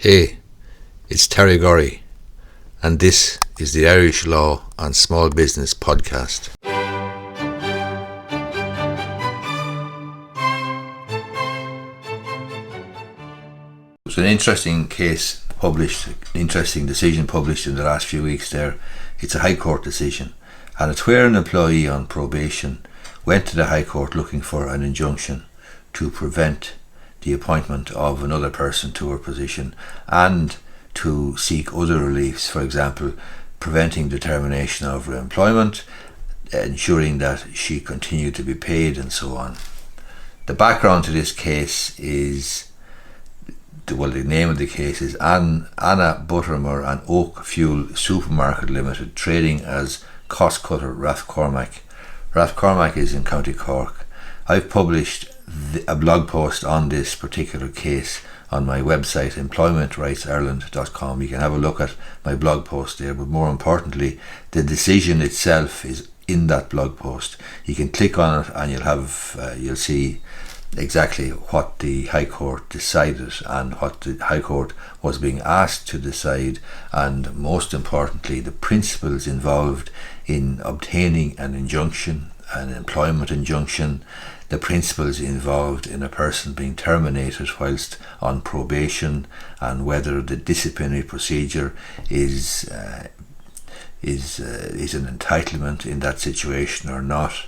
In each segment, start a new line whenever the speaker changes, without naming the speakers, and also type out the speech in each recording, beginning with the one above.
Hey, it's Terry Gorry, and this is the Irish Law and Small Business podcast. It's an interesting case published, interesting decision published in the last few weeks there. It's a High Court decision, and it's where an employee on probation went to the High Court looking for an injunction to prevent the appointment of another person to her position and to seek other reliefs, for example, preventing the termination of her employment, ensuring that she continued to be paid, and so on. The background to this case is, the name of the case is Anna Buttermore and Oak Fuel Supermarket Limited, trading as cost cutter Rathcormac. Rathcormac is in County Cork. I've published a blog post on this particular case on my website employmentrightsireland.com. You can have a look at my blog post there, but more importantly, the decision itself is in that blog post. You can click on it and you'll see exactly what the High Court decided and what the High Court was being asked to decide, and most importantly, the principles involved in obtaining an injunction, an employment injunction, the principles involved in a person being terminated whilst on probation, and whether the disciplinary procedure is an entitlement in that situation or not.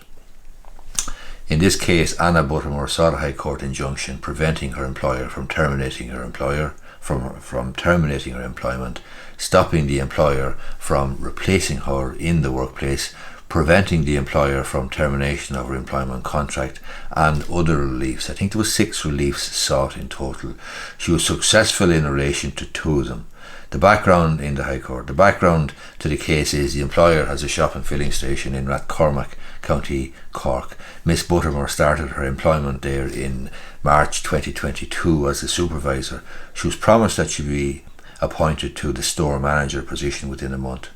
In this case, Anna Buttermore sought a High Court injunction preventing her employer from terminating her employment, stopping the employer from replacing her in the workplace, preventing the employer from termination of her employment contract, and other reliefs. I think there were 6 reliefs sought in total. She was successful in relation to 2 of them. The background in the High Court. The background to the case is the employer has a shop and filling station in Rathcormac, County Cork. Miss Buttermore started her employment there in March 2022 as a supervisor. She was promised that she'd be appointed to the store manager position within a month.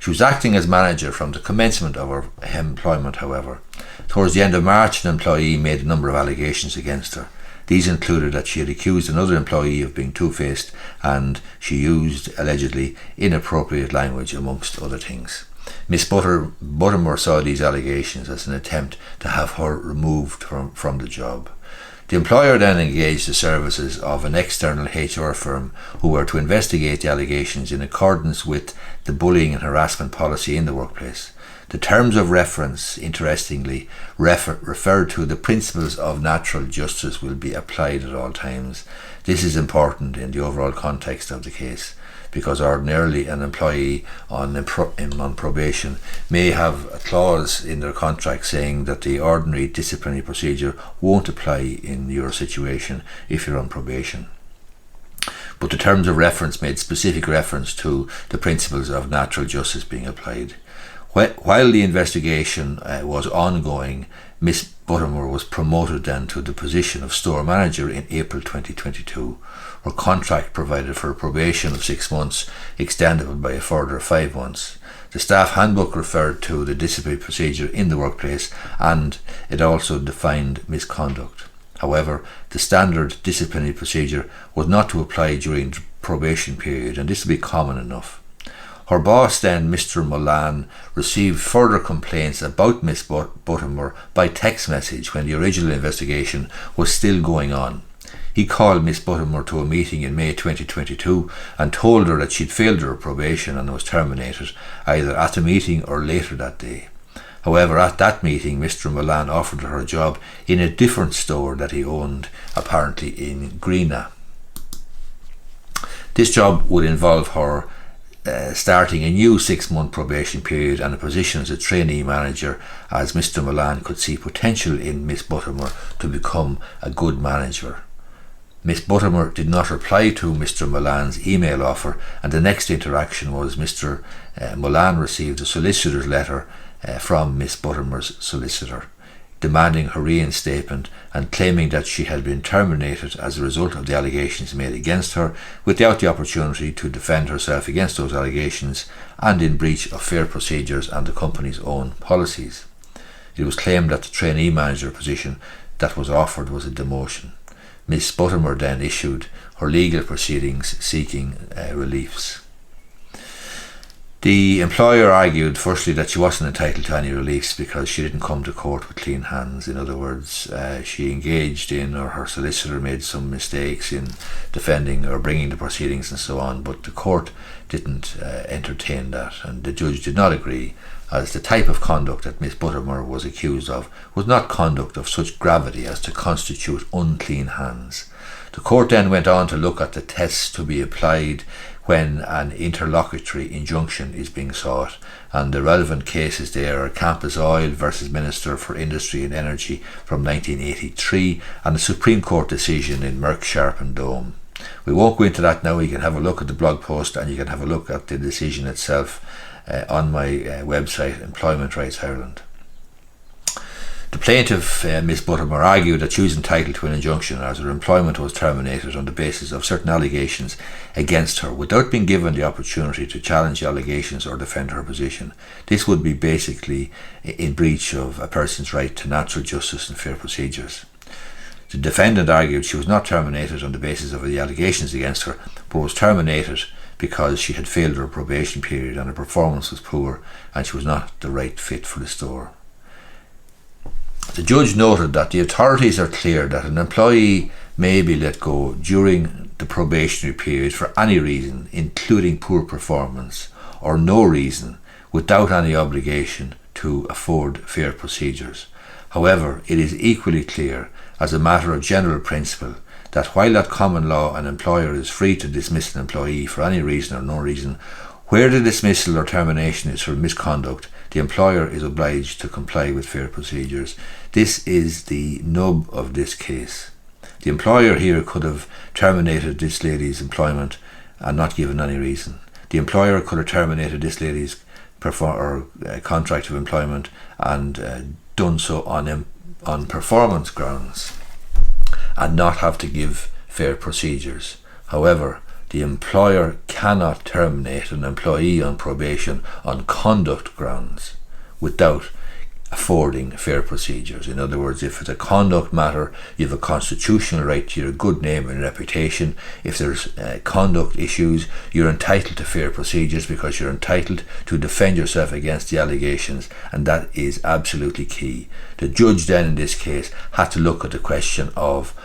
She was acting as manager from the commencement of her employment, however. Towards the end of March, an employee made a number of allegations against her. These included that she had accused another employee of being two-faced, and she used, allegedly, inappropriate language, amongst other things. Miss Buttermore saw these allegations as an attempt to have her removed from the job. The employer then engaged the services of an external HR firm who were to investigate the allegations in accordance with the bullying and harassment policy in the workplace. The terms of reference, interestingly, referred to the principles of natural justice will be applied at all times. This is important in the overall context of the case, because ordinarily an employee on probation may have a clause in their contract saying that the ordinary disciplinary procedure won't apply in your situation if you're on probation. But the terms of reference made specific reference to the principles of natural justice being applied. While the investigation was ongoing, Miss Buttermore was promoted then to the position of store manager in April 2022. Her contract provided for a probation of 6 months, extendable by a further 5 months. The staff handbook referred to the disciplinary procedure in the workplace, and it also defined misconduct. However, the standard disciplinary procedure was not to apply during the probation period, and this would be common enough. Her boss then, Mr. Mullane, received further complaints about Miss Buttermore by text message when the original investigation was still going on. He called Miss Buttermore to a meeting in May 2022 and told her that she'd failed her probation and was terminated, either at the meeting or later that day. However, at that meeting, Mr. Mullane offered her a job in a different store that he owned, apparently in Greena. This job would involve her starting a new 6-month probation period and a position as a trainee manager, as Mr. Mullane could see potential in Miss Buttermore to become a good manager. Miss Buttermore did not reply to Mr. Mullane's email offer, and the next interaction was Mr. Mullane received a solicitor's letter from Miss Buttermore's solicitor, demanding her reinstatement and claiming that she had been terminated as a result of the allegations made against her, without the opportunity to defend herself against those allegations, and in breach of fair procedures and the company's own policies. It was claimed that the trainee manager position that was offered was a demotion. Miss Buttimer then issued her legal proceedings seeking reliefs. The employer argued firstly that she wasn't entitled to any reliefs because she didn't come to court with clean hands. In other words, she engaged in, or her solicitor made some mistakes in defending or bringing the proceedings and so on, but the court didn't entertain that, and the judge did not agree, as the type of conduct that Miss Buttimer was accused of was not conduct of such gravity as to constitute unclean hands. The court then went on to look at the tests to be applied when an interlocutory injunction is being sought, and the relevant cases there are Campus Oil versus Minister for Industry and Energy from 1983 and the Supreme Court decision in Merck Sharp and Dome. We won't go into that now. You can have a look at the blog post and you can have a look at the decision itself on my website, Employment Rights Ireland. The plaintiff, Miss Buttimer, argued that she was entitled to an injunction as her employment was terminated on the basis of certain allegations against her without being given the opportunity to challenge the allegations or defend her position. This would be basically in breach of a person's right to natural justice and fair procedures. The defendant argued she was not terminated on the basis of the allegations against her, but was terminated because she had failed her probation period and her performance was poor and she was not the right fit for the store. The judge noted that the authorities are clear that an employee may be let go during the probationary period for any reason, including poor performance, or no reason, without any obligation to afford fair procedures. However, it is equally clear, as a matter of general principle, that while at common law an employer is free to dismiss an employee for any reason or no reason, where the dismissal or termination is for misconduct, the employer is obliged to comply with fair procedures. This is the nub of this case. The employer here could have terminated this lady's employment and not given any reason. The employer could have terminated this lady's contract of employment and done so on performance grounds and not have to give fair procedures. However, the employer cannot terminate an employee on probation on conduct grounds without affording fair procedures. In other words, if it's a conduct matter, you have a constitutional right to your good name and reputation. If there's conduct issues, you're entitled to fair procedures because you're entitled to defend yourself against the allegations, and that is absolutely key. The judge then in this case had to look at the question of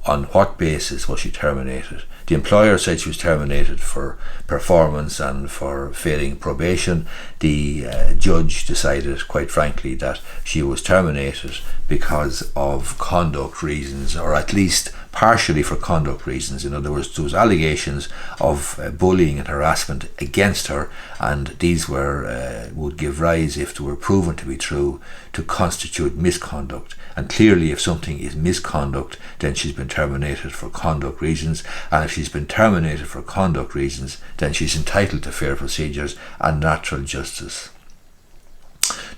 on what basis was she terminated. The employer said she was terminated for performance and for failing probation. The judge decided, quite frankly, that she was terminated because of conduct reasons, or at least partially for conduct reasons. In other words, there was allegations of bullying and harassment against her, and these would give rise, if they were proven to be true, to constitute misconduct. And clearly, if something is misconduct, then she's been terminated for conduct reasons, and if she's been terminated for conduct reasons, then she's entitled to fair procedures and natural justice.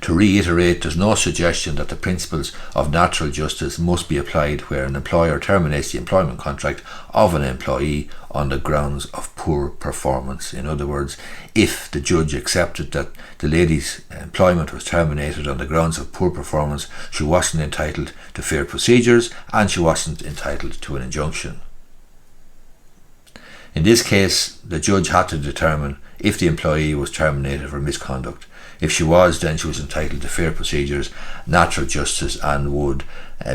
To reiterate, there's no suggestion that the principles of natural justice must be applied where an employer terminates the employment contract of an employee on the grounds of poor performance. In other words, if the judge accepted that the lady's employment was terminated on the grounds of poor performance, she wasn't entitled to fair procedures and she wasn't entitled to an injunction. In this case, the judge had to determine if the employee was terminated for misconduct. If she was, then she was entitled to fair procedures, natural justice, and would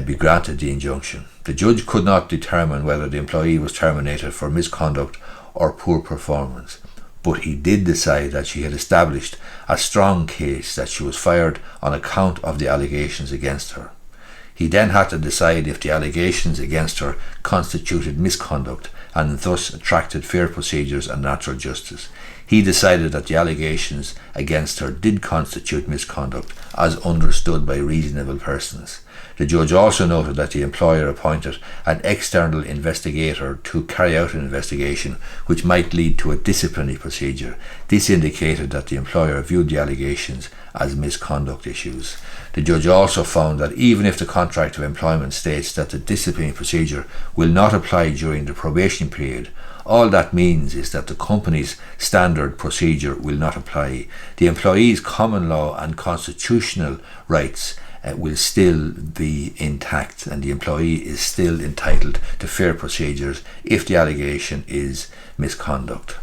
be granted the injunction. The judge could not determine whether the employee was terminated for misconduct or poor performance, but he did decide that she had established a strong case that she was fired on account of the allegations against her. He then had to decide if the allegations against her constituted misconduct and thus attracted fair procedures and natural justice. He decided that the allegations against her did constitute misconduct as understood by reasonable persons. The judge also noted that the employer appointed an external investigator to carry out an investigation which might lead to a disciplinary procedure. This indicated that the employer viewed the allegations as misconduct issues. The judge also found that even if the contract of employment states that the disciplinary procedure will not apply during the probation period, all that means is that the company's standard procedure will not apply. The employee's common law and constitutional rights will still be intact, and the employee is still entitled to fair procedures if the allegation is misconduct.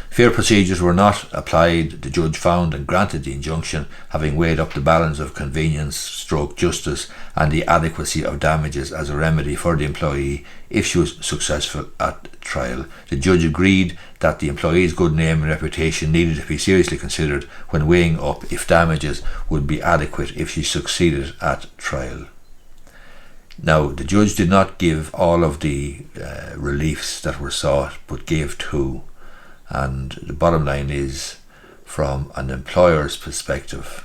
Fair procedures were not applied, the judge found, and granted the injunction, having weighed up the balance of convenience / justice and the adequacy of damages as a remedy for the employee if she was successful at trial. The judge agreed that the employee's good name and reputation needed to be seriously considered when weighing up if damages would be adequate if she succeeded at trial. Now, the judge did not give all of the reliefs that were sought, but gave two. And the bottom line is, from an employer's perspective,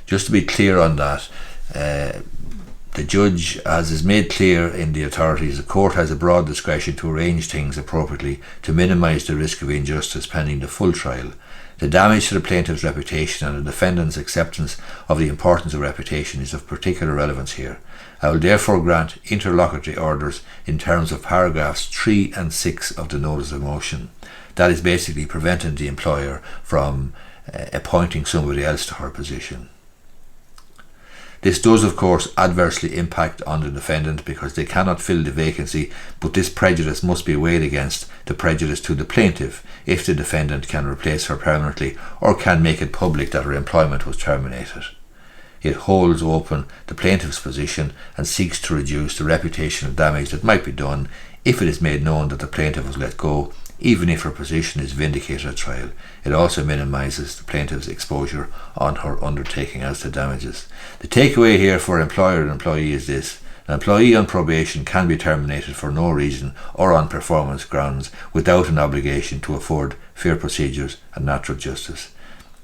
just to be clear on that, the judge, as is made clear in the authorities, the court has a broad discretion to arrange things appropriately to minimise the risk of injustice pending the full trial. The damage to the plaintiff's reputation and the defendant's acceptance of the importance of reputation is of particular relevance here. I will therefore grant interlocutory orders in terms of paragraphs 3 and 6 of the notice of motion. That is basically preventing the employer from appointing somebody else to her position. This does, of course, adversely impact on the defendant because they cannot fill the vacancy, but this prejudice must be weighed against the prejudice to the plaintiff if the defendant can replace her permanently or can make it public that her employment was terminated. It holds open the plaintiff's position and seeks to reduce the reputational damage that might be done if it is made known that the plaintiff was let go, even if her position is vindicated at trial. It also minimises the plaintiff's exposure on her undertaking as to damages. The takeaway here for employer and employee is this: an employee on probation can be terminated for no reason or on performance grounds without an obligation to afford fair procedures and natural justice.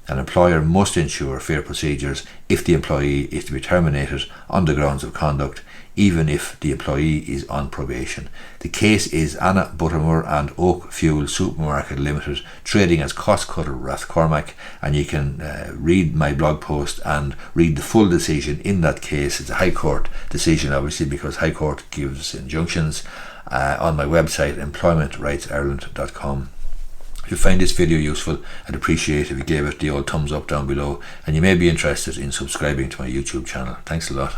An employer must ensure fair procedures if the employee is to be terminated on the grounds of conduct, even if the employee is on probation. The case is Anna Buttermore and Oak Fuel Supermarket Limited, trading as Cost Cutter Rathcormac, and you can read my blog post and read the full decision in that case. It's a High Court decision, obviously, because High Court gives injunctions, on my website employmentrightsireland.com. If you find this video useful, I'd appreciate if you gave it the old thumbs up down below, and you may be interested in subscribing to my YouTube channel. Thanks a lot.